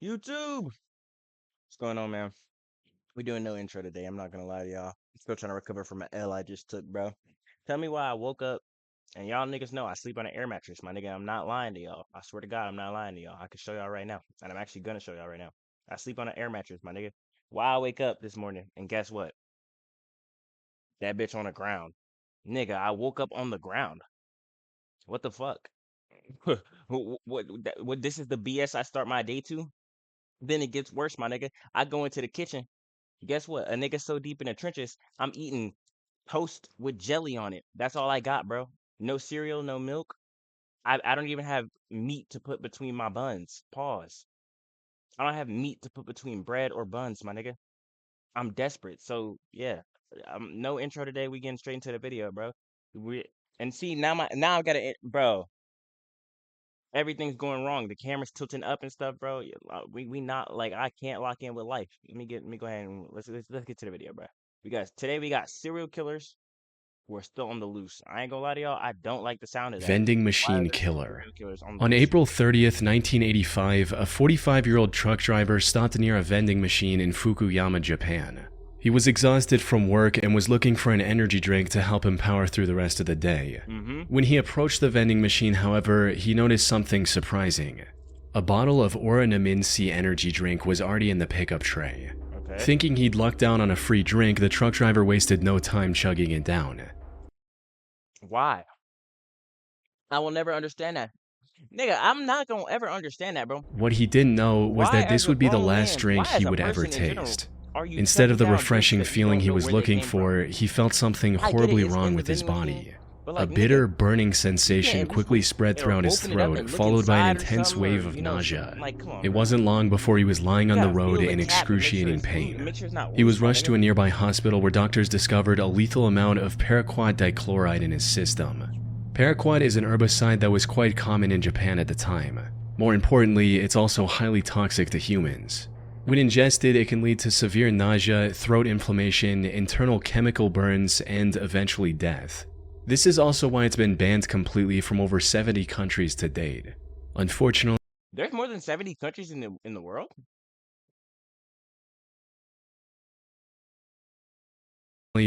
YouTube. What's going on, man? We doing no intro today. I'm not gonna lie to y'all. Still trying to recover from an L I just took, bro. Tell me why I woke up and y'all niggas know I sleep on an air mattress, my nigga. I'm not lying to y'all. I swear to God, I'm not lying to y'all. I can show y'all right now, and I'm actually gonna show y'all right now. I sleep on an air mattress, my nigga. Why I wake up this morning and guess what? That bitch on the ground, nigga. I woke up on the ground. What the fuck? What? This is the BS I start my day to? Then it gets worse, my nigga. I go into the kitchen. Guess what? A nigga so deep in the trenches, I'm eating toast with jelly on it. That's all I got, bro. No cereal, no milk. I don't even have meat to put between my buns. Pause. I don't have meat to put between bread or buns, my nigga. I'm desperate. So yeah, no intro today. We getting straight into the video, bro. We and see now I gotta bro. Everything's going wrong. The camera's tilting up and stuff, bro. We not like I can't lock in with life. Let me go ahead and let's get to the video, bro. Today we got serial killers who are still on the loose. I ain't gonna lie to y'all, I don't like the sound of that. Vending Why are machine there still killer. serial killers on the On loose? April 30th, 1985, a 45-year-old truck driver stopped near a vending machine in Fukuyama, Japan. He was exhausted from work and was looking for an energy drink to help him power through the rest of the day. When he approached the vending machine, however, he noticed something surprising. A bottle of Oranaminsi energy drink was already in the pickup tray. Okay. Thinking he'd lucked down on a free drink, the truck driver wasted no time chugging it down. Why? I will never understand that. Nigga, I'm not gonna ever understand that, bro. What he didn't know was Why that as this a would be the grown last man, drink why he as a would ever person in general taste. are you Instead of chugging the down drinks refreshing that you feeling don't he know was where they looking came from? for, he felt something I get it, horribly it's wrong in the with his vending machine, body. but A like bitter, nigga, burning you can't sensation at least quickly spread or throughout his open it up throat, and look followed by an inside or intense something, wave or of something. nausea. Like, come on, It bro. wasn't long before he was lying You on the gotta road feel the in cap and make sure excruciating it's loose, pain. make sure it's not He loose, was my rushed nigga. to a nearby hospital where doctors discovered a lethal amount of paraquat dichloride in his system. Paraquat is an herbicide that was quite common in Japan at the time. More importantly, it's also highly toxic to humans. When ingested, it can lead to severe nausea, throat inflammation, internal chemical burns, and eventually death. This is also why it's been banned completely from over 70 countries to date. Unfortunately, There's more than 70 countries in the world.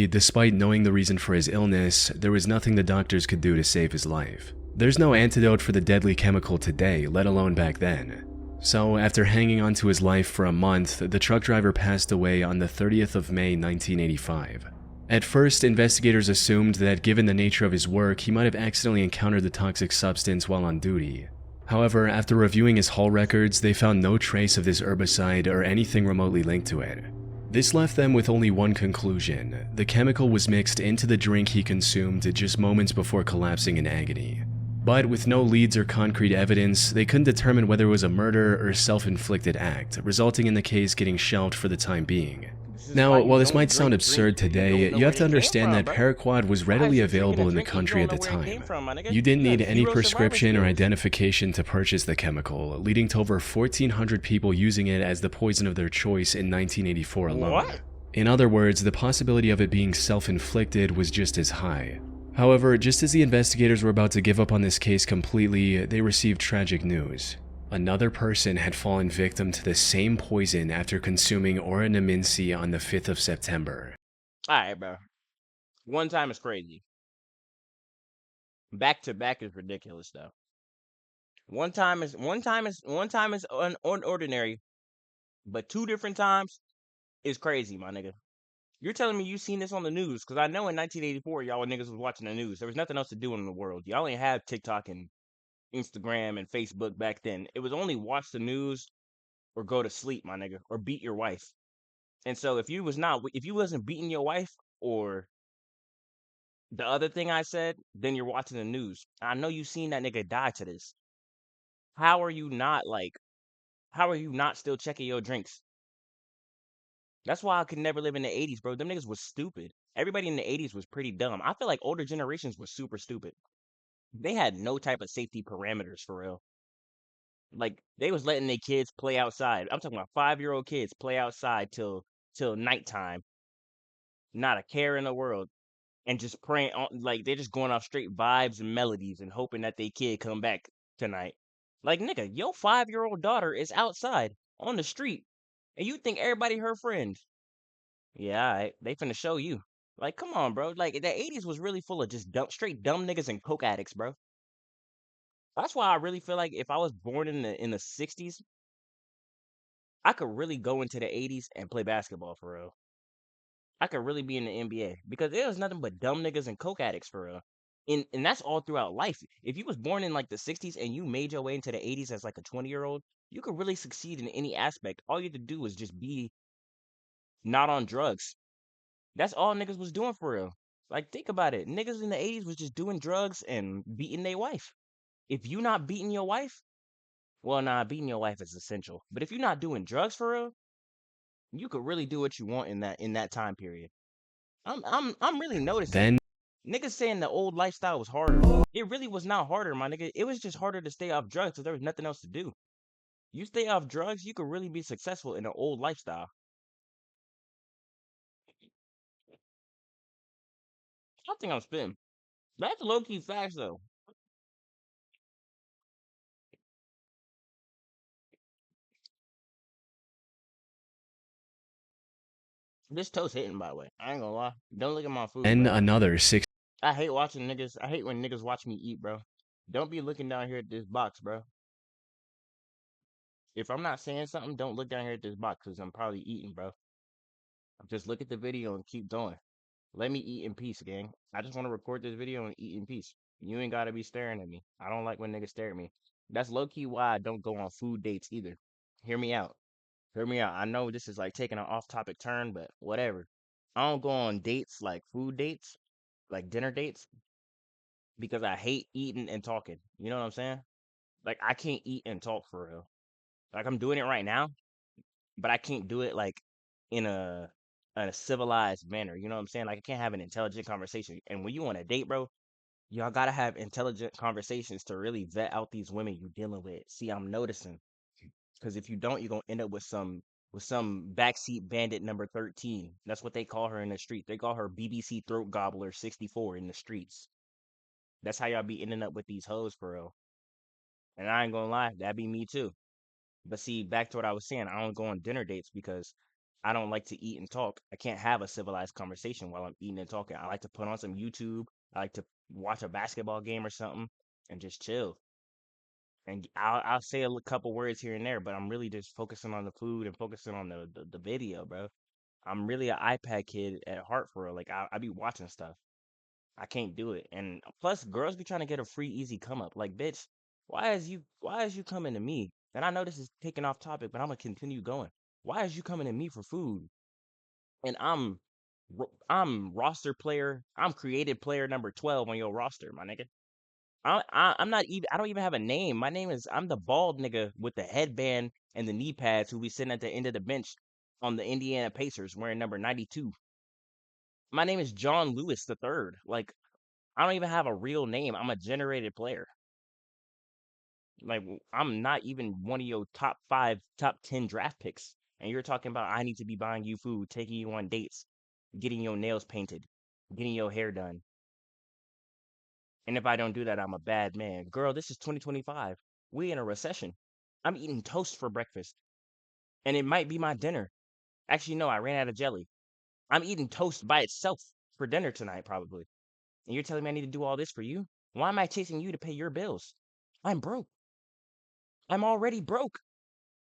despite knowing the reason for his illness, there was nothing the doctors could do to save his life. There's no antidote for the deadly chemical today, let alone back then. So, after hanging on to his life for a month, the truck driver passed away on the 30th of May, 1985. At first, investigators assumed that given the nature of his work, he might have accidentally encountered the toxic substance while on duty. However, after reviewing his haul records, they found no trace of this herbicide or anything remotely linked to it. This left them with only one conclusion: the chemical was mixed into the drink he consumed just moments before collapsing in agony. But with no leads or concrete evidence, they couldn't determine whether it was a murder or self-inflicted act, resulting in the case getting shelved for the time being. Now, while this might sound absurd today, you have to understand that paraquat was readily available in the country at the time. You didn't need any prescription or identification to purchase the chemical, leading to over 1,400 people using it as the poison of their choice in 1984 alone. What? In other words, the possibility of it being self-inflicted was just as high. However, just as the investigators were about to give up on this case completely, they received tragic news. Another person had fallen victim to the same poison after consuming Oranaminsi on the 5th of September. Alright, bro. One time is crazy. Back to back is ridiculous though. One time is unordinary, but two different times is crazy, my nigga. You're telling me you seen this on the news? Because I know in 1984, y'all niggas was watching the news. There was nothing else to do in the world. Y'all ain't have TikTok and Instagram and Facebook back then. It was only watch the news or go to sleep, my nigga, or beat your wife. And so if you wasn't beating your wife or the other thing I said, then you're watching the news. I know you seen that nigga die to this. How are you not still checking your drinks? That's why I could never live in the 80s, bro. Them niggas was stupid. Everybody in the 80s was pretty dumb. I feel like older generations were super stupid. They had no type of safety parameters for real. Like they was letting their kids play outside. I'm talking about 5-year-old kids play outside till nighttime. Not a care in the world. And just praying on like they're just going off straight vibes and melodies and hoping that they kid come back tonight. Like nigga, your 5-year-old daughter is outside on the street, and you think everybody her friend. Yeah, alright, they finna show you. Like, come on, bro. Like, the 80s was really full of just straight dumb niggas and coke addicts, bro. That's why I really feel like if I was born in the 60s, I could really go into the 80s and play basketball for real. I could really be in the NBA because it was nothing but dumb niggas and coke addicts for real. And that's all throughout life. If you was born in like the 60s and you made your way into the 80s as like a 20-year-old, you could really succeed in any aspect. All you had to do was just be not on drugs. That's all niggas was doing for real. Like, think about it. Niggas in the 80s was just doing drugs and beating their wife. If you not beating your wife, well, nah, beating your wife is essential. But if you're not doing drugs for real, you could really do what you want in that time period. I'm really noticing Then, niggas saying the old lifestyle was harder. It really was not harder, my nigga. It was just harder to stay off drugs because there was nothing else to do. You stay off drugs, you could really be successful in an old lifestyle. I think I'm spitting. That's low key facts though. This toast hitting, by the way. I ain't gonna lie. Don't look at my food, then bro. another 6 I hate watching niggas. I hate when niggas watch me eat, bro. Don't be looking down here at this box, bro. If I'm not saying something, don't look down here at this box because I'm probably eating, bro. Just look at the video and keep going. Let me eat in peace, gang. I just want to record this video and eat in peace. You ain't gotta be staring at me. I don't like when niggas stare at me. That's low key why I don't go on food dates either. Hear me out. Hear me out. I know this is like taking an off topic turn, but whatever. I don't go on dates like food dates, like dinner dates, because I hate eating and talking. You know what I'm saying? Like I can't eat and talk for real. Like I'm doing it right now, but I can't do it like in a civilized manner. You know what I'm saying? Like I can't have an intelligent conversation. And when you on a date, bro, y'all gotta have intelligent conversations to really vet out these women you dealing with. See, I'm noticing because if you don't, you're gonna end up with some backseat bandit number 13. That's what they call her in the street. They call her BBC throat gobbler 64 in the streets. That's how y'all be ending up with these hoes for real. And I ain't gonna lie, that be me too. But see, back to what I was saying, I don't go on dinner dates because I don't like to eat and talk. I can't have a civilized conversation while I'm eating and talking. I like to put on some YouTube. I like to watch a basketball game or something and just chill. And I'll say a couple words here and there, but I'm really just focusing on the food and focusing on the video, bro. I'm really an iPad kid at heart for real. Like I be watching stuff. I can't do it. And plus, girls be trying to get a free, easy come up. Like, bitch, why is you coming to me? And I know this is taking off topic, but I'm gonna continue going. Why is you coming to me for food? And I'm roster player. I'm created player number 12 on your roster, my nigga. I'm not even. I don't even have a name. My name is. I'm the bald nigga with the headband and the knee pads who be sitting at the end of the bench on the Indiana Pacers wearing number 92. My name is John Lewis the third. Like I don't even have a real name. I'm a generated player. Like I'm not even one of your top 5, top 10 draft picks. And you're talking about I need to be buying you food, taking you on dates, getting your nails painted, getting your hair done. And if I don't do that, I'm a bad man. Girl, this is 2025. We in a recession. I'm eating toast for breakfast. And it might be my dinner. Actually, no, I ran out of jelly. I'm eating toast by itself for dinner tonight, probably. And you're telling me I need to do all this for you? Why am I chasing you to pay your bills? I'm broke. I'm already broke.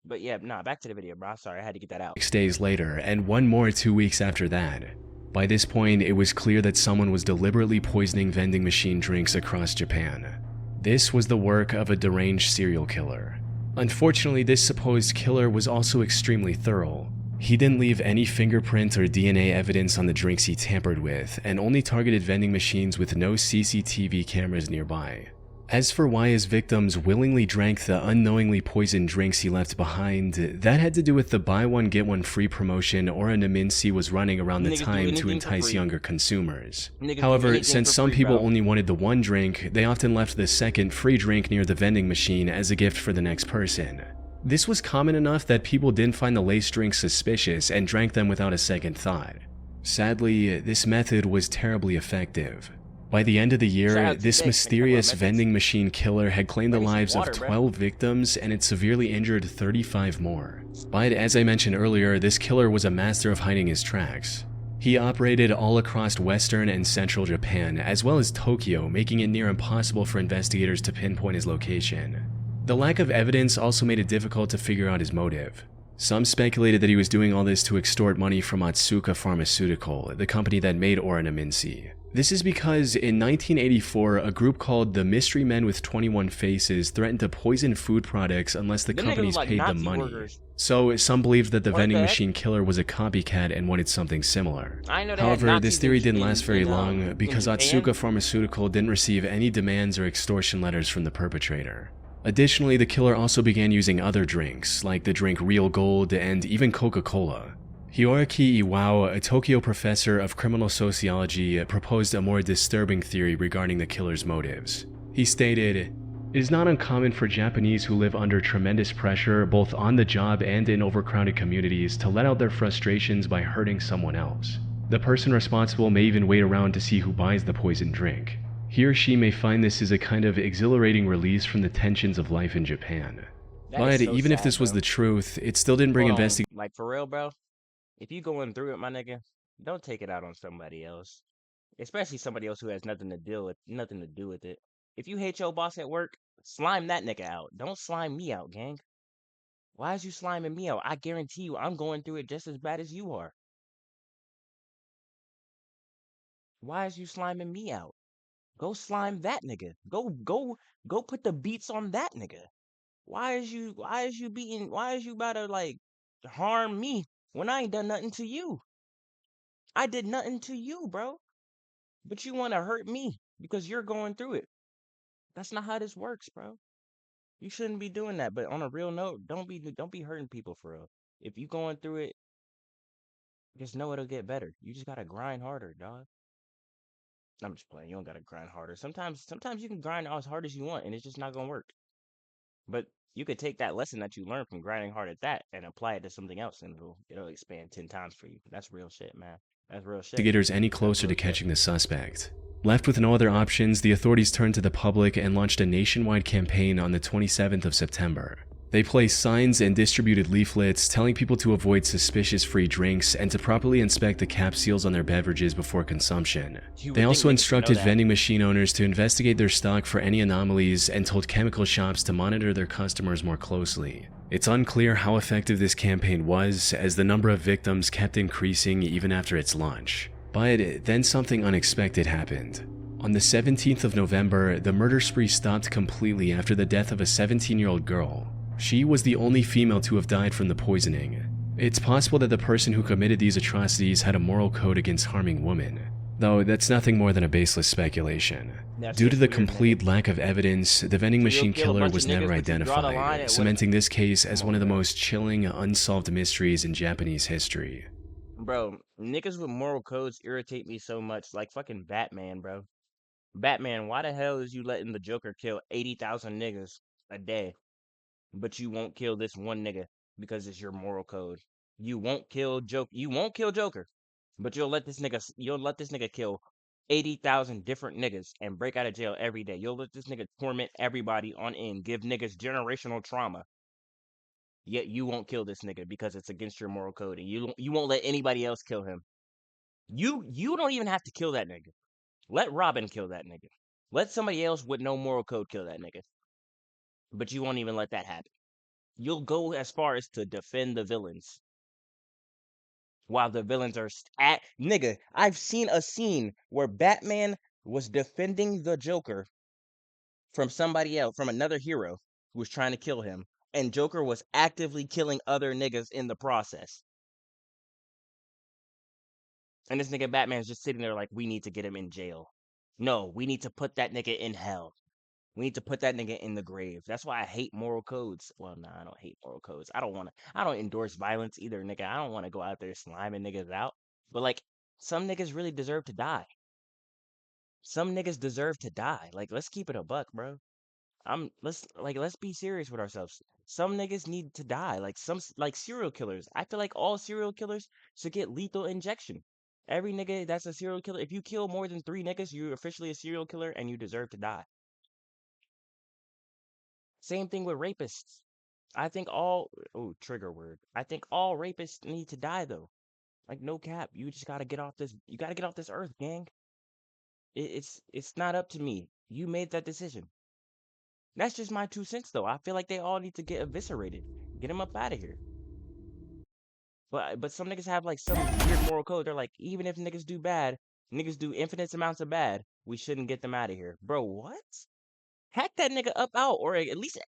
But yeah, nah, back to the video, bro. Sorry, I had to get that out. days later, and one more 2 weeks after that. By this point, it was clear that someone was deliberately poisoning vending machine drinks across Japan. This was the work of a deranged serial killer. Unfortunately, this supposed killer was also extremely thorough. He didn't leave any fingerprint or DNA evidence on the drinks he tampered with, and only targeted vending machines with no CCTV cameras nearby. As for why his victims willingly drank the unknowingly poisoned drinks he left behind, that had to do with the buy one get one free promotion Ora-Naminsi was running around the Niggas do time to anything for entice free. younger consumers. Niggas do However, anything since for some free, people bro. only wanted the one drink, they often left the second free drink near the vending machine as a gift for the next person. This was common enough that people didn't find the laced drinks suspicious and drank them without a second thought. Sadly, this method was terribly effective. By the end of the Shout year, out T this Banks, nigga, talk about mysterious methods. vending machine killer had claimed the Let me see lives of water, bro. 12 victims and had severely injured 35 more. But as I mentioned earlier, this killer was a master of hiding his tracks. He operated all across western and central Japan, as well as Tokyo, making it near impossible for investigators to pinpoint his location. The lack of evidence also made it difficult to figure out his motive. Some speculated that he was doing all this to extort money from Otsuka Pharmaceutical, the company that made Oranaminsi. This is because in 1984, a group called the Mystery Men with 21 Faces threatened to poison food products unless the Them niggas was companies like paid them Nazi money. workers. So some believed that the What vending the heck? machine killer was a copycat and wanted something similar. I know they had However, this Nazis theory didn't last very in long because Japan. Otsuka Pharmaceutical didn't receive any demands or extortion letters from the perpetrator. Additionally, the killer also began using other drinks, like the drink Real Gold and even Coca-Cola. Hiroaki Iwao, a Tokyo professor of criminal sociology, proposed a more disturbing theory regarding the killer's motives. He stated, "It is not uncommon for Japanese who live under tremendous pressure, both on the job and in overcrowded communities, to let out their frustrations by hurting someone else. The person responsible may even wait around to see who buys the poisoned drink. He or she may find this is a kind of exhilarating release from the tensions of life in Japan." That is But so even if sad, this was bro. the truth, it still didn't bring Hold on, investigators. like for real, bro. If you going through it, my nigga, don't take it out on somebody else, especially somebody else who has nothing to do with it. If you hate your boss at work, slime that nigga out. Don't slime me out, gang. Why is you sliming me out? I guarantee you, I'm going through it just as bad as you are. Why is you sliming me out? Go slime that nigga. Go put the beats on that nigga. Why is you about to like harm me when I ain't done nothing to you? I did nothing to you, bro. But you want to hurt me because you're going through it. That's not how this works, bro. You shouldn't be doing that. But on a real note, don't be hurting people for real. If you going through it, just know it'll get better. You just gotta grind harder, dog. I'm just playing. You don't gotta grind harder. Sometimes you can grind as hard as you want, and it's just not gonna work. But you could take that lesson that you learned from grinding hard at that and apply it to something else, and it'll expand 10 times for you. That's real shit, man. That's real shit. Any That's closer real to shit. catching the suspect. Left with no other options, the authorities turned to the public and launched a nationwide campaign on the 27th of September. They placed signs and distributed leaflets telling people to avoid suspicious free drinks and to properly inspect the cap seals on their beverages before consumption. You They would think also niggas would know instructed that. vending machine owners to investigate their stock for any anomalies and told chemical shops to monitor their customers more closely. It's unclear how effective this campaign was, as the number of victims kept increasing even after its launch. But then something unexpected happened. On the 17th of November, the murder spree stopped completely after the death of a 17-year-old girl. She was the only female to have died from the poisoning. It's possible that the person who committed these atrocities had a moral code against harming women, though that's nothing more than a baseless speculation. That's Due to just the weird, nigga. complete lack of evidence, the vending So you'll machine kill a killer bunch of was never niggas, but you draw the line identified, at what? cementing this case as Come one on, of the bro. most chilling, unsolved mysteries in Japanese history. Bro, niggas with moral codes irritate me so much. Like fucking Batman, bro. Batman, why the hell is you letting the Joker kill 80,000 niggas a day, but you won't kill this one nigga because it's your moral code? You won't kill Joker, but you'll let this nigga kill 80,000 different niggas and break out of jail every day. You'll let this nigga torment everybody on end, give niggas generational trauma. Yet you won't kill this nigga because it's against your moral code, and you won't let anybody else kill him. You don't even have to kill that nigga. Let Robin kill that nigga. Let somebody else with no moral code kill that nigga. But you won't even let that happen. You'll go as far as to defend the villains while the villains are at nigga. I've seen a scene where Batman was defending the Joker from somebody else, from another hero who was trying to kill him, and Joker was actively killing other niggas in the process. And this nigga Batman's just sitting there like, we need to get him in jail. No, we need to put that nigga in hell. We need to put that nigga in the grave. That's why I hate moral codes. Well, nah, I don't hate moral codes. I don't endorse violence either, nigga. I don't want to go out there sliming niggas out. But like, some niggas really deserve to die. Some niggas deserve to die. Like, let's keep it a buck, bro. Let's be serious with ourselves. Some niggas need to die. Like serial killers. I feel like all serial killers should get lethal injection. Every nigga that's a serial killer, if you kill more than 3 niggas, you're officially a serial killer and you deserve to die. Same thing with rapists. I think all, oh, trigger word. I think all rapists need to die though. Like no cap, you just gotta get off this. You gotta get off this earth, gang. It's not up to me. You made that decision. That's just my 2 cents though. I feel like they all need to get eviscerated. Get them up out of here. But some niggas have like some weird moral code. They're like, even if niggas do bad, niggas do infinite amounts of bad, we shouldn't get them out of here. Bro, what? Hack that nigga up out, or at least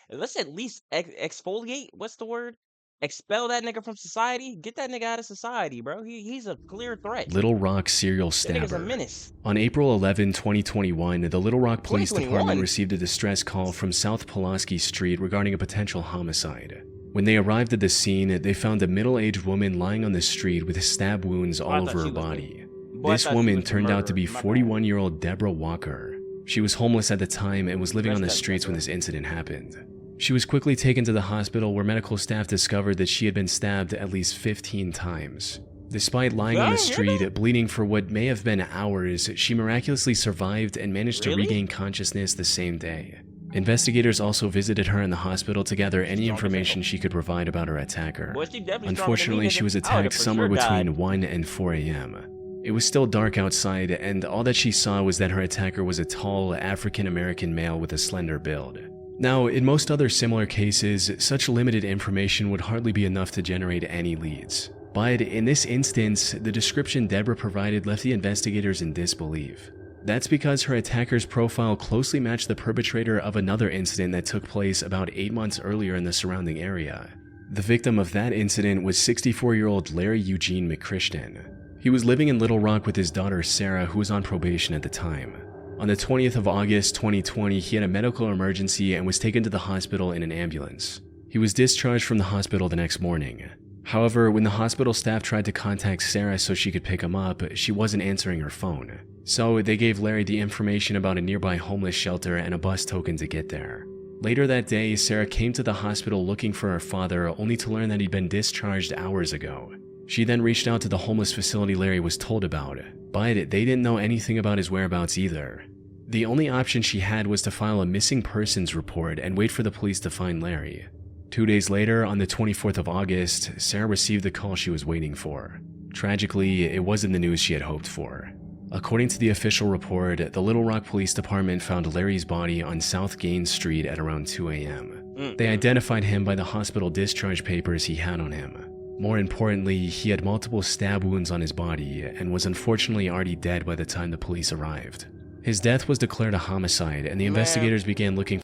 let's at least exfoliate. What's the word? Expel that nigga from society. Get that nigga out of society, bro. He's a clear threat. Little Rock serial That nigga's a stabber. menace. On April 11, 2021, the Little Rock Police Department 2021. received a distress call from South Pulaski Street regarding a potential homicide. When they arrived at the scene, they found a middle-aged woman lying on the street with stab wounds I all thought over she her was body. Boy, I This thought she woman was the turned out to be murderer. My bad. 41-year-old Deborah Walker. She was homeless at the time and was living on the Rest up, streets when Deborah. this incident happened. She was quickly taken to the hospital where medical staff discovered that she had been stabbed at least 15 times. Despite lying on the Dang, street, bleeding for what may have been hours, she miraculously survived and managed to Really? regain consciousness the same day. Investigators also visited her in the hospital to gather any Strong as information hell. she could provide about her attacker. Boy, she definitely stronger than me, Unfortunately, nigga. she was I would've attacked for somewhere sure died. between 1 and 4 a.m. It was still dark outside, and all that she saw was that her attacker was a tall, African-American male with a slender build. Now, in most other similar cases, such limited information would hardly be enough to generate any leads. But in this instance, the description Deborah provided left the investigators in disbelief. That's because her attacker's profile closely matched the perpetrator of another incident that took place about 8 months earlier in the surrounding area. The victim of that incident was 64-year-old Larry Eugene McChristian. He was living in Little Rock with his daughter Sarah, who was on probation at the time. On the 20th of August 2020, he had a medical emergency and was taken to the hospital in an ambulance. He was discharged from the hospital the next morning. However, when the hospital staff tried to contact Sarah so she could pick him up, she wasn't answering her phone. So they gave Larry the information about a nearby homeless shelter and a bus token to get there. Later that day, Sarah came to the hospital looking for her father, only to learn that he'd been discharged hours ago. She then reached out to the homeless facility Larry was told about, but they didn't know anything about his whereabouts either. The only option she had was to file a missing persons report and wait for the police to find Larry. 2 days later, on the 24th of August, Sarah received the call she was waiting for. Tragically, it wasn't the news she had hoped for. According to the official report, the Little Rock Police Department found Larry's body on South Gaines Street at around 2 a.m. They identified him by the hospital discharge papers he had on him. More importantly, he had multiple stab wounds on his body and was unfortunately already dead by the time the police arrived. His death was declared a homicide, and the investigators began looking.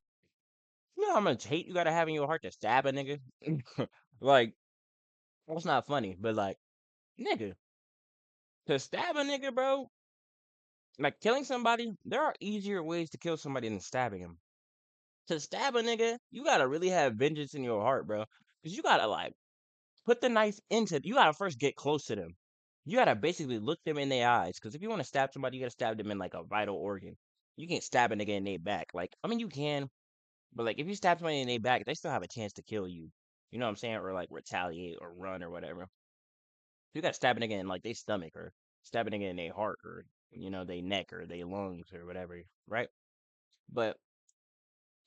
You know how much hate you gotta have in your heart to stab a nigga? Like, well, it's not funny, but like, nigga, to stab a nigga, bro, like killing somebody, there are easier ways to kill somebody than stabbing him. To stab a nigga, you gotta really have vengeance in your heart, bro. Because you gotta, like, put the knife into, you gotta first get close to them. You gotta basically look them in their eyes. Because if you wanna stab somebody, you gotta stab them in, like, a vital organ. You can't stab a nigga in their back. Like, I mean, you can, but, like, if you stab somebody in their back, they still have a chance to kill you. You know what I'm saying? Or, like, retaliate or run or whatever. You gotta stab a nigga in, like, their stomach or stab a nigga in their heart or, you know, their neck or their lungs or whatever, right? But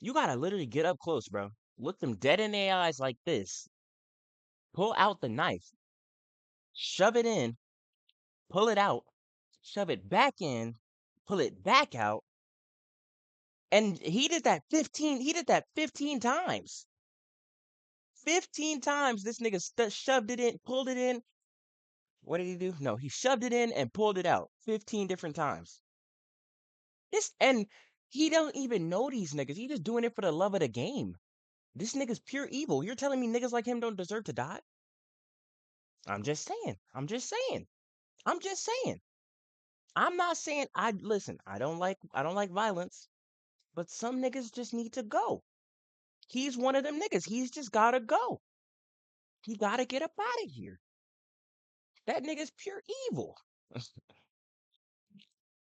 you gotta literally get up close, bro. Look them dead in their eyes like this. Pull out the knife. Shove it in. Pull it out. Shove it back in. Pull it back out. And he did that 15 times. 15 times this nigga shoved it in, pulled it in. What did he do? No, he shoved it in and pulled it out 15 different times. And he don't even know these niggas. He just doing it for the love of the game. This nigga's pure evil. You're telling me niggas like him don't deserve to die? I'm just saying. I'm just saying. I'm just saying. I'm not saying listen, I don't like violence, but some niggas just need to go. He's one of them niggas. He's just gotta go. He gotta get up out of here. That nigga's pure evil.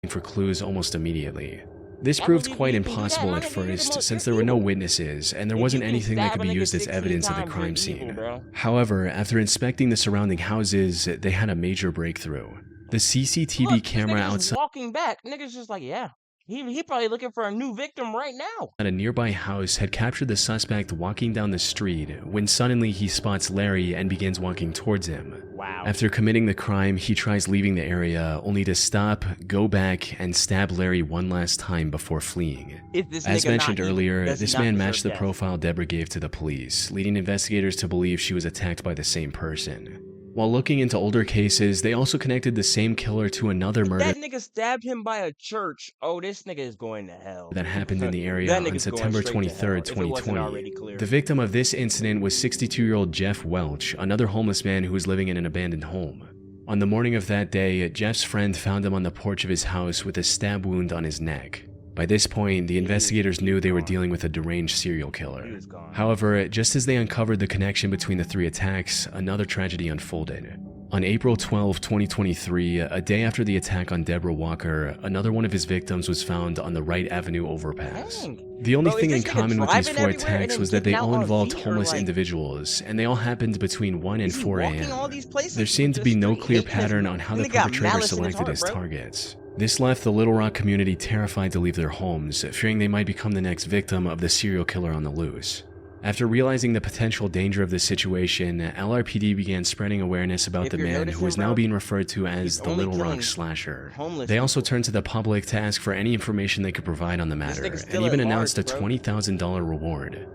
For clues almost immediately. This I proved believe quite you can do that, impossible my at nigga. You're the first, most, since you're there were no evil. witnesses and there If you wasn't can anything that stab could a be nigga used as 16 evidence at the times, crime you're scene. evil, bro. However, after inspecting the surrounding houses, they had a major breakthrough. The CCTV Look, this camera nigga just outside walking back. Nigga's just like, yeah. He probably looking for a new victim right now. at a nearby house had captured the suspect walking down the street when suddenly he spots Larry and begins walking towards him. Wow. After committing the crime, he tries leaving the area only to stop, go back, and stab Larry one last time before fleeing. As mentioned earlier, this man matched the profile Deborah gave to the police, leading investigators to believe she was attacked by the same person. While looking into older cases, they also connected the same killer to another murder That nigga stabbed him by a church. Oh, this nigga is going to hell. that happened in the area on September 23rd, 2020. The victim of this incident was 62-year-old Jeff Welch, another homeless man who was living in an abandoned home. On the morning of that day, Jeff's friend found him on the porch of his house with a stab wound on his neck. By this point, the investigators knew they were dealing with a deranged serial killer. However, just as they uncovered the connection between the three attacks, another tragedy unfolded. On April 12, 2023, a day after the attack on Deborah Walker, another one of his victims was found on the Wright Avenue overpass. The only thing in common with these four attacks was that they all involved homeless individuals, and they all happened between 1 and 4 a.m. There seemed to be no clear pattern on how the perpetrator selected his targets. This left the Little Rock community terrified to leave their homes, fearing they might become the next victim of the serial killer on the loose. After realizing the potential danger of this situation, LRPD began spreading awareness about the man who is now being referred to as the Little Rock Slasher. They also turned to the public to ask for any information they could provide on the matter, and even announced a $20,000 reward.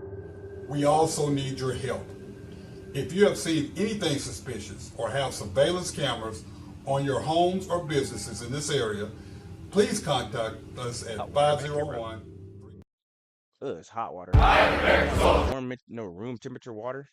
We also need your help. If you have seen anything suspicious or have surveillance cameras on your homes or businesses in this area, please contact us at 501. Ugh, it's hot water. No room temperature water.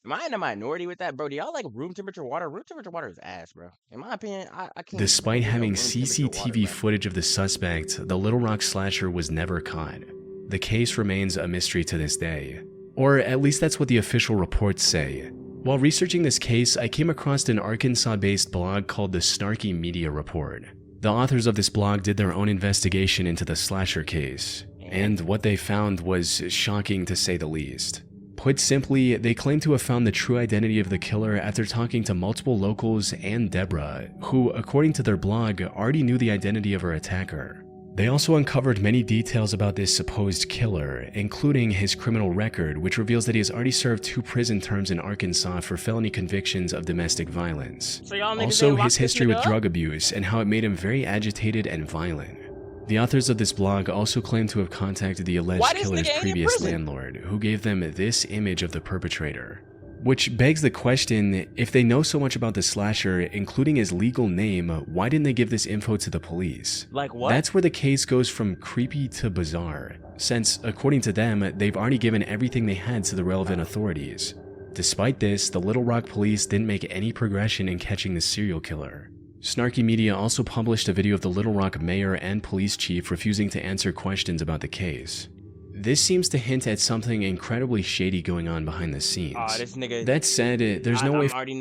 Am I in a minority with that, bro? Do y'all like room temperature water? Room temperature water is ass, bro. In my opinion, I can't. Despite having CCTV footage of the suspect, the Little Rock Slasher was never caught. The case remains a mystery to this day. Or at least that's what the official reports say. While researching this case, I came across an Arkansas-based blog called the Snarky Media Report. The authors of this blog did their own investigation into the slasher case, and what they found was shocking to say the least. Put simply, they claim to have found the true identity of the killer after talking to multiple locals and Deborah, who, according to their blog, already knew the identity of her attacker. They also uncovered many details about this supposed killer, including his criminal record, which reveals that he has already served 2 prison terms in Arkansas for felony convictions of domestic violence. Also, his history with drug abuse and how it made him very agitated and violent. The authors of this blog also claim to have contacted the alleged killer's previous landlord, who gave them this image of the perpetrator. Which begs the question, if they know so much about the slasher, including his legal name, why didn't they give this info to the police? Like what? That's where the case goes from creepy to bizarre, since, according to them, they've already given everything they had to the relevant authorities. Despite this, the Little Rock police didn't make any progression in catching the serial killer. Snarky Media also published a video of the Little Rock mayor and police chief refusing to answer questions about the case. This seems to hint at something incredibly shady going on behind the scenes. This nigga. That said, there's no way. I'm already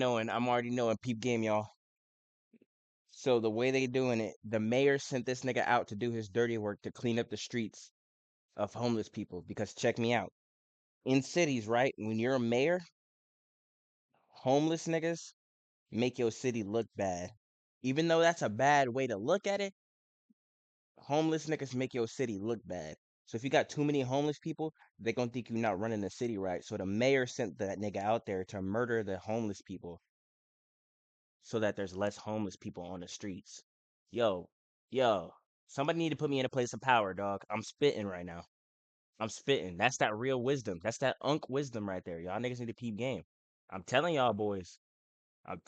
knowing. Peep game, y'all. So the way they doing it, the mayor sent this nigga out to do his dirty work to clean up the streets of homeless people. Because check me out. In cities, right? When you're a mayor, homeless niggas make your city look bad. Even though that's a bad way to look at it, homeless niggas make your city look bad. So if you got too many homeless people, they gonna think you're not running the city right. So the mayor sent that nigga out there to murder the homeless people so that there's less homeless people on the streets. Yo, somebody need to put me in a place of power, dog. I'm spitting right now. I'm spitting. That's that real wisdom. That's that wisdom right there. Y'all niggas need to peep game. I'm telling y'all boys. I'm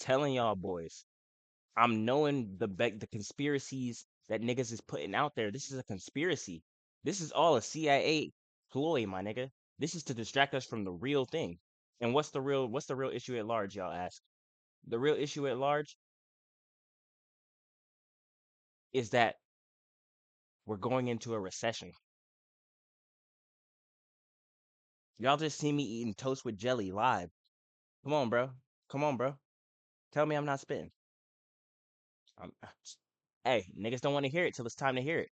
knowing the conspiracies that niggas is putting out there. This is a conspiracy. This is all a CIA ploy, my nigga. This is to distract us from the real thing. And what's the real issue at large, y'all ask? The real issue at large is that we're going into a recession. Y'all just see me eating toast with jelly live. Come on, bro. Tell me I'm not spitting. Hey, niggas don't want to hear it till it's time to hear it.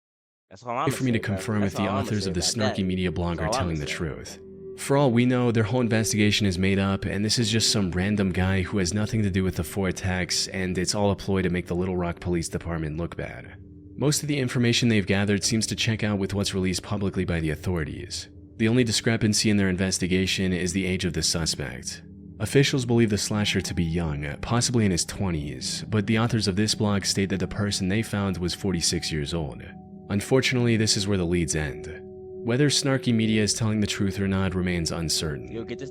That's all I'm for me to confirm if the authors of the Snarky Media blog are telling the truth. For all we know, their whole investigation is made up, and this is just some random guy who has nothing to do with the 4 attacks, and it's all a ploy to make the Little Rock Police Department look bad. Most of the information they've gathered seems to check out with what's released publicly by the authorities. The only discrepancy in their investigation is the age of the suspect. Officials believe the slasher to be young, possibly in his 20s, but the authors of this blog state that the person they found was 46 years old. Unfortunately, this is where the leads end. Whether snarky media is telling the truth or not remains uncertain.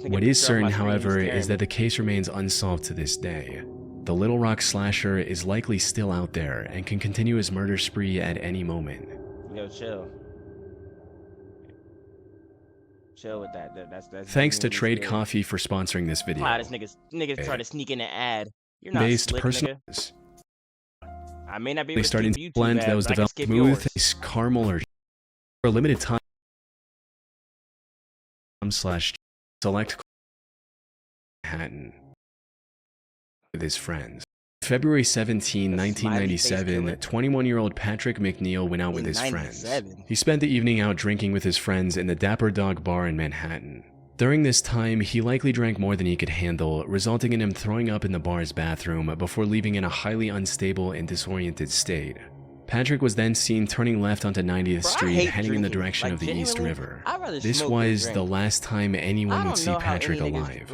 What is certain, however, is that the case remains unsolved to this day. The Little Rock slasher is likely still out there and can continue his murder spree at any moment. Yo, chill. Chill with that. That's Thanks to Trade Coffee for sponsoring this video. Wow, this niggas try to sneak in an ad. You're not Based slick, personal. nigga. I may not be They able to started skip YouTube blend ads, that was but I can developed skip smooth yours. caramel or for a limited time slash select Manhattan with his friends. February 17, 1997, 21-year-old Patrick McNeil went out with his friends. He spent the evening out drinking with his friends in the Dapper Dog Bar in Manhattan. During this time, he likely drank more than he could handle, resulting in him throwing up in the bar's bathroom before leaving in a highly unstable and disoriented state. Patrick was then seen turning left onto 90th Street, heading in the direction of the East River. This was the last time anyone would see Patrick alive.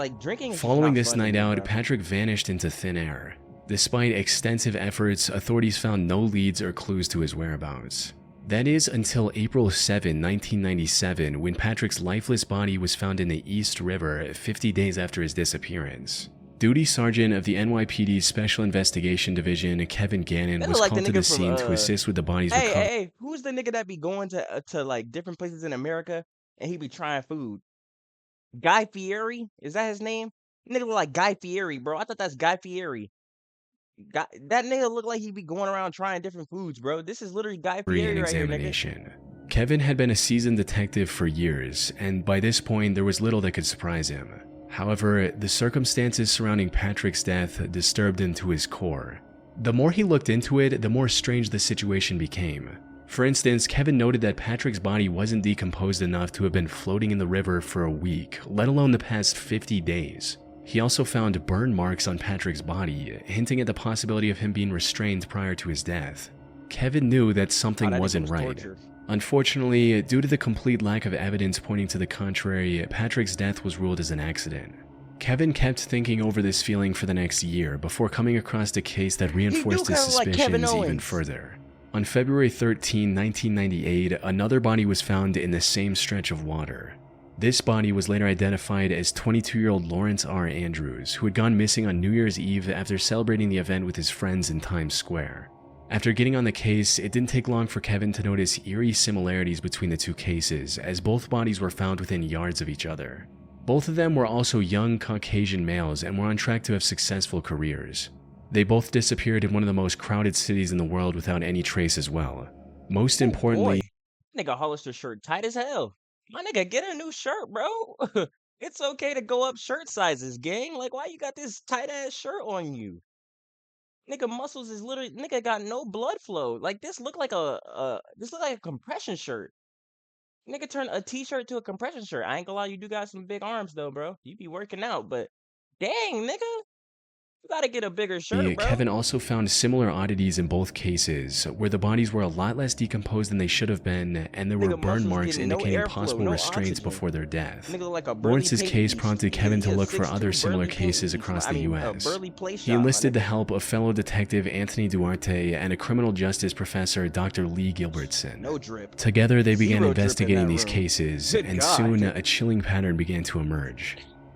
Following this night out, Patrick vanished into thin air. Despite extensive efforts, authorities found no leads or clues to his whereabouts. That is until April 7, 1997, when Patrick's lifeless body was found in the East River 50 days after his disappearance. Duty Sergeant of the NYPD's Special Investigation Division, Kevin Gannon, was called to the scene to assist with the body's recovery. Hey, who's the nigga that be going to like different places in America and he be trying food? Guy Fieri? Is that his name? Nigga look like Guy Fieri, bro. I thought that's Guy Fieri. That nigga look like he be going around trying different foods, bro. This is literally Guy Fieri right here, nigga. Kevin had been a seasoned detective for years, and by this point, there was little that could surprise him. However, the circumstances surrounding Patrick's death disturbed him to his core. The more he looked into it, the more strange the situation became. For instance, Kevin noted that Patrick's body wasn't decomposed enough to have been floating in the river for a week, let alone the past 50 days. He also found burn marks on Patrick's body, hinting at the possibility of him being restrained prior to his death. Kevin knew that something wasn't right. Unfortunately, due to the complete lack of evidence pointing to the contrary, Patrick's death was ruled as an accident. Kevin kept thinking over this feeling for the next year before coming across a case that reinforced his suspicions even further. On February 13, 1998, another body was found in the same stretch of water. This body was later identified as 22-year-old Lawrence R. Andrews, who had gone missing on New Year's Eve after celebrating the event with his friends in Times Square. After getting on the case, it didn't take long for Kevin to notice eerie similarities between the two cases, as both bodies were found within yards of each other. Both of them were also young Caucasian males and were on track to have successful careers. They both disappeared in one of the most crowded cities in the world without any trace as well. Most importantly, nigga Hollister shirt tight as hell. My nigga, get a new shirt, bro. It's okay to go up shirt sizes, gang. Like, why you got this tight ass shirt on you? Nigga, muscles is literally nigga got no blood flow. Like this look like a compression shirt. Nigga turn a t-shirt to a compression shirt. I ain't gonna lie, you do got some big arms though, bro. You be working out, but dang, nigga. You gotta get a bigger shirt, bro. Kevin also found similar oddities in both cases, where the bodies were a lot less decomposed than they should have been, and there were burn marks indicating possible restraints before their death. Lawrence's case prompted Kevin to look for other similar cases across the U.S. He enlisted the help of fellow detective Anthony Duarte and a criminal justice professor, Dr. Lee Gilbertson. Together, they began investigating these cases, and soon a chilling pattern began to emerge.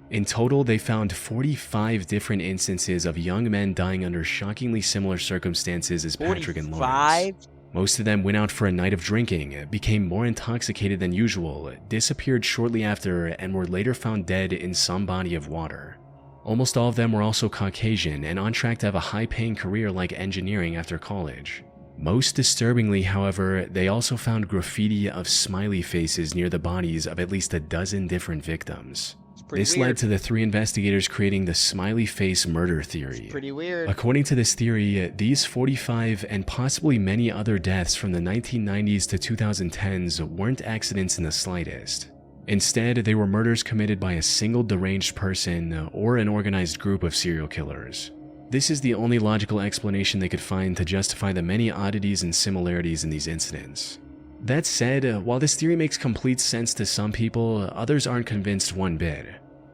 In total, they found 45 different instances of young men dying under shockingly similar circumstances as Patrick and Lawrence. Most of them went out for a night of drinking, became more intoxicated than usual, disappeared shortly after, and were later found dead in some body of water. Almost all of them were also Caucasian and on track to have a high-paying career like engineering after college. Most disturbingly, however, they also found graffiti of smiley faces near the bodies of at least a dozen different victims. This led to the three investigators creating the smiley face murder theory. Pretty weird. According to this theory, these 45 and possibly many other deaths from the 1990s to 2010s weren't accidents in the slightest. Instead, they were murders committed by a single deranged person or an organized group of serial killers. This is the only logical explanation they could find to justify the many oddities and similarities in these incidents. That said, while this theory makes complete sense to some people, others aren't convinced one bit.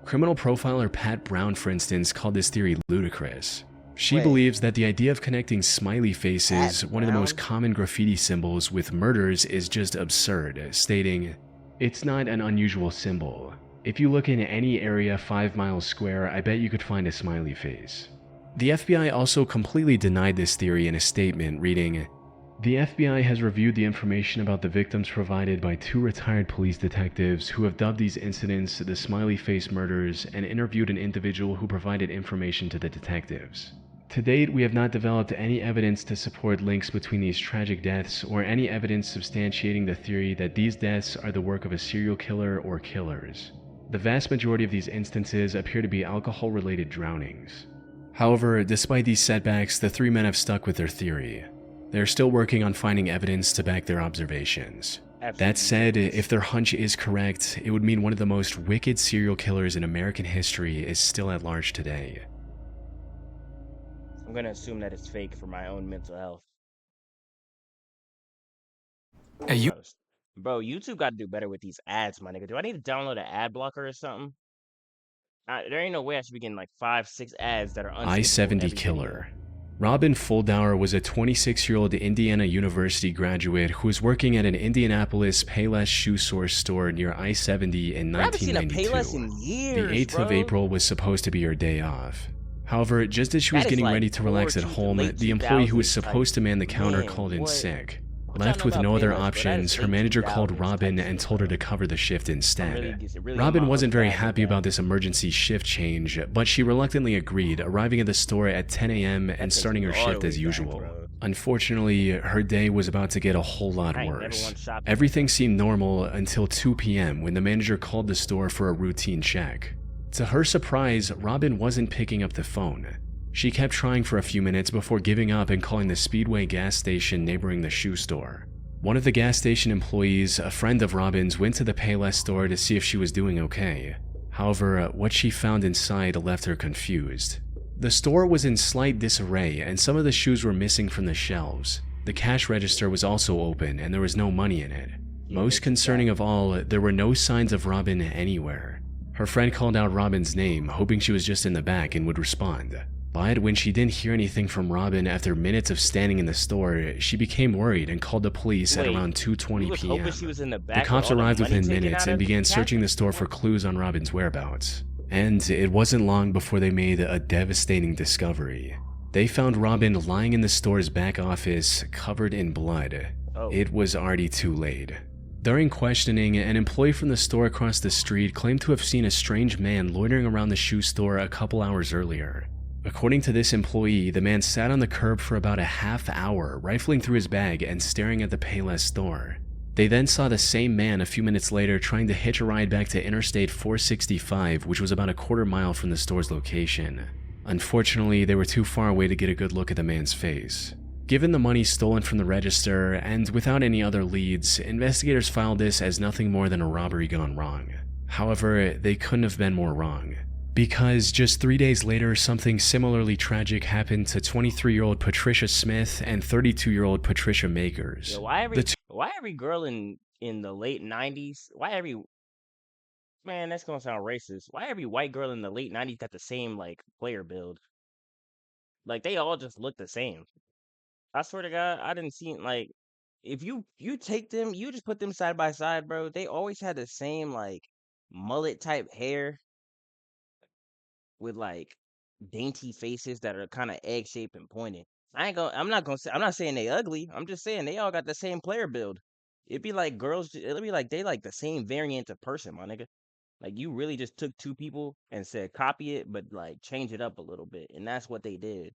Criminal profiler Pat Brown, for instance, called this theory ludicrous. She believes that the idea of connecting smiley faces, one of the most common graffiti symbols, with murders is just absurd, stating, "It's not an unusual symbol. If you look in any area 5 miles square, I bet you could find a smiley face." The FBI also completely denied this theory in a statement, reading, "The FBI has reviewed the information about the victims provided by 2 retired police detectives who have dubbed these incidents the smiley face murders and interviewed an individual who provided information to the detectives. To date, we have not developed any evidence to support links between these tragic deaths or any evidence substantiating the theory that these deaths are the work of a serial killer or killers. The vast majority of these instances appear to be alcohol-related drownings." However, despite these setbacks, the 3 men have stuck with their theory. They're still working on finding evidence to back their observations. That said, if their hunch is correct, it would mean one of the most wicked serial killers in American history is still at large today. I'm gonna assume that it's fake for my own mental health. Hey, Bro, YouTube got to do better with these ads, my nigga. Do I need to download an ad blocker or something? There ain't no way I should be getting like 5, 6 ads that are I-70 killer. Robin Fuldauer was a 26-year-old Indiana University graduate who was working at an Indianapolis Payless shoe source store near I-70 in 1992. I haven't seen a Payless in years, The 8th of April was supposed to be her day off. However, just as she was getting ready to relax at home, the employee who was supposed to man the counter called in sick. Left with no other options, her manager called Robin and told her to cover the shift instead. Robin wasn't very happy about this emergency shift change, but she reluctantly agreed, arriving at the store at 10 a.m. and starting her shift as usual. Unfortunately, her day was about to get a whole lot worse. Everything seemed normal until 2 p.m. when the manager called the store for a routine check. To her surprise, Robin wasn't picking up the phone. She kept trying for a few minutes before giving up and calling the Speedway gas station neighboring the shoe store. One of the gas station employees, a friend of Robin's, went to the Payless store to see if she was doing okay. However, what she found inside left her confused. The store was in slight disarray and some of the shoes were missing from the shelves. The cash register was also open and there was no money in it. Most concerning of all, there were no signs of Robin anywhere. Her friend called out Robin's name, hoping she was just in the back and would respond. But when she didn't hear anything from Robin after minutes of standing in the store, she became worried and called the police at around 2:20 p.m. The cops arrived within minutes and began searching the store for clues on Robin's whereabouts. And it wasn't long before they made a devastating discovery. They found Robin lying in the store's back office, covered in blood. It was already too late. During questioning, an employee from the store across the street claimed to have seen a strange man loitering around the shoe store a couple hours earlier. According to this employee, the man sat on the curb for about a half hour, rifling through his bag and staring at the Payless store. They then saw the same man a few minutes later trying to hitch a ride back to Interstate 465, which was about a quarter mile from the store's location. Unfortunately, they were too far away to get a good look at the man's face. Given the money stolen from the register, and without any other leads, investigators filed this as nothing more than a robbery gone wrong. However, they couldn't have been more wrong. Because just 3 days later, something similarly tragic happened to 23-year-old Patricia Smith and 32-year-old Patricia Makers. Yo, why every girl in the late 90s, man, that's gonna sound racist. Why every white girl in the late 90s got the same, like, player build? Like, they all just look the same. I swear to God, I didn't see, like, if you take them, you just put them side by side, bro, they always had the same, like, mullet-type hair with, like, dainty faces that are kind of egg-shaped and pointed. I'm not saying they ugly. I'm just saying they all got the same player build. It'd be like it'd be like they like the same variant of person, my nigga. Like you really just took 2 people and said copy it, but like change it up a little bit, and that's what they did.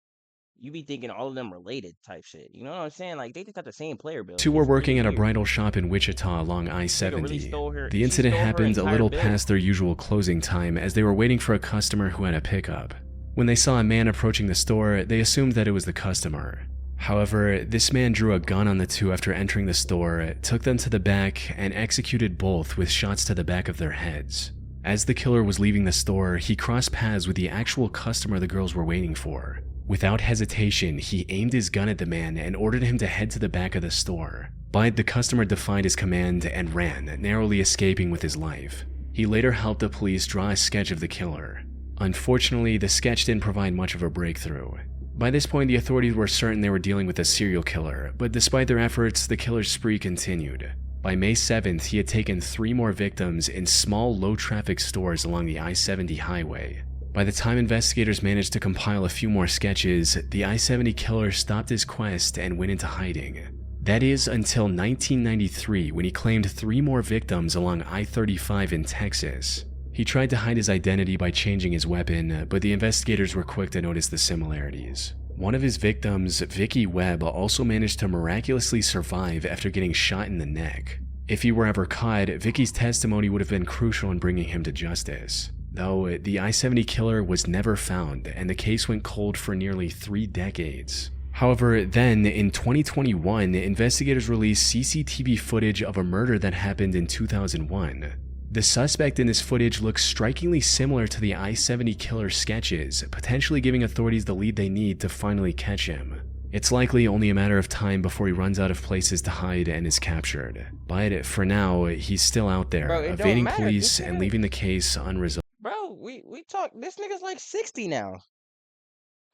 You be thinking all of them related type shit. You know what I'm saying? Like they just got the same player build. 2 were working at a bridal shop in Wichita along I-70. The incident happened a little past their usual closing time as they were waiting for a customer who had a pickup. When they saw a man approaching the store, they assumed that it was the customer. However, this man drew a gun on the two after entering the store, took them to the back, and executed both with shots to the back of their heads. As the killer was leaving the store, he crossed paths with the actual customer the girls were waiting for. Without hesitation, he aimed his gun at the man and ordered him to head to the back of the store. But the customer defied his command and ran, narrowly escaping with his life. He later helped the police draw a sketch of the killer. Unfortunately, the sketch didn't provide much of a breakthrough. By this point, the authorities were certain they were dealing with a serial killer, but despite their efforts, the killer's spree continued. By May 7th, he had taken 3 more victims in small, low-traffic stores along the I-70 highway. By the time investigators managed to compile a few more sketches, the I-70 killer stopped his quest and went into hiding. That is until 1993, when he claimed 3 more victims along I-35 in Texas. He tried to hide his identity by changing his weapon, but the investigators were quick to notice the similarities. One of his victims, Vicky Webb, also managed to miraculously survive after getting shot in the neck. If he were ever caught, Vicky's testimony would have been crucial in bringing him to justice. Though, the I-70 killer was never found, and the case went cold for nearly 3 decades. However, then, in 2021, investigators released CCTV footage of a murder that happened in 2001. The suspect in this footage looks strikingly similar to the I-70 killer sketches, potentially giving authorities the lead they need to finally catch him. It's likely only a matter of time before he runs out of places to hide and is captured. But for now, he's still out there, Bro, it don't evading matter. police This and nigga, leaving the case unresolved. bro, we talk. This nigga's like 60 now.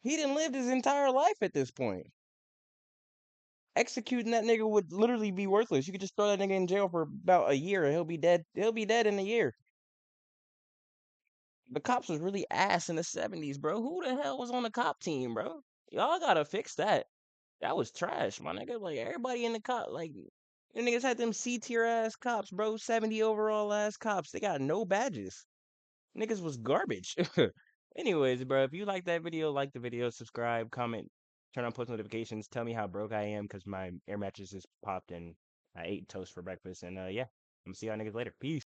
He didn't live his entire life at this point. Executing that nigga would literally be worthless. You could just throw that nigga in jail for about a year and he'll be dead. He'll be dead in a year. The cops was really ass in the 70s, bro. Who the hell was on the cop team, bro? Y'all gotta fix that. That was trash, my nigga. Like, everybody in the cop, like, the niggas had them C-tier ass cops, bro. 70 overall ass cops. They got no badges. Niggas was garbage. Anyways, bro, if you like that video, like the video, subscribe, comment, turn on post notifications. Tell me how broke I am because my air mattress is popped and I ate toast for breakfast. And yeah, I'm gonna see y'all niggas later. Peace.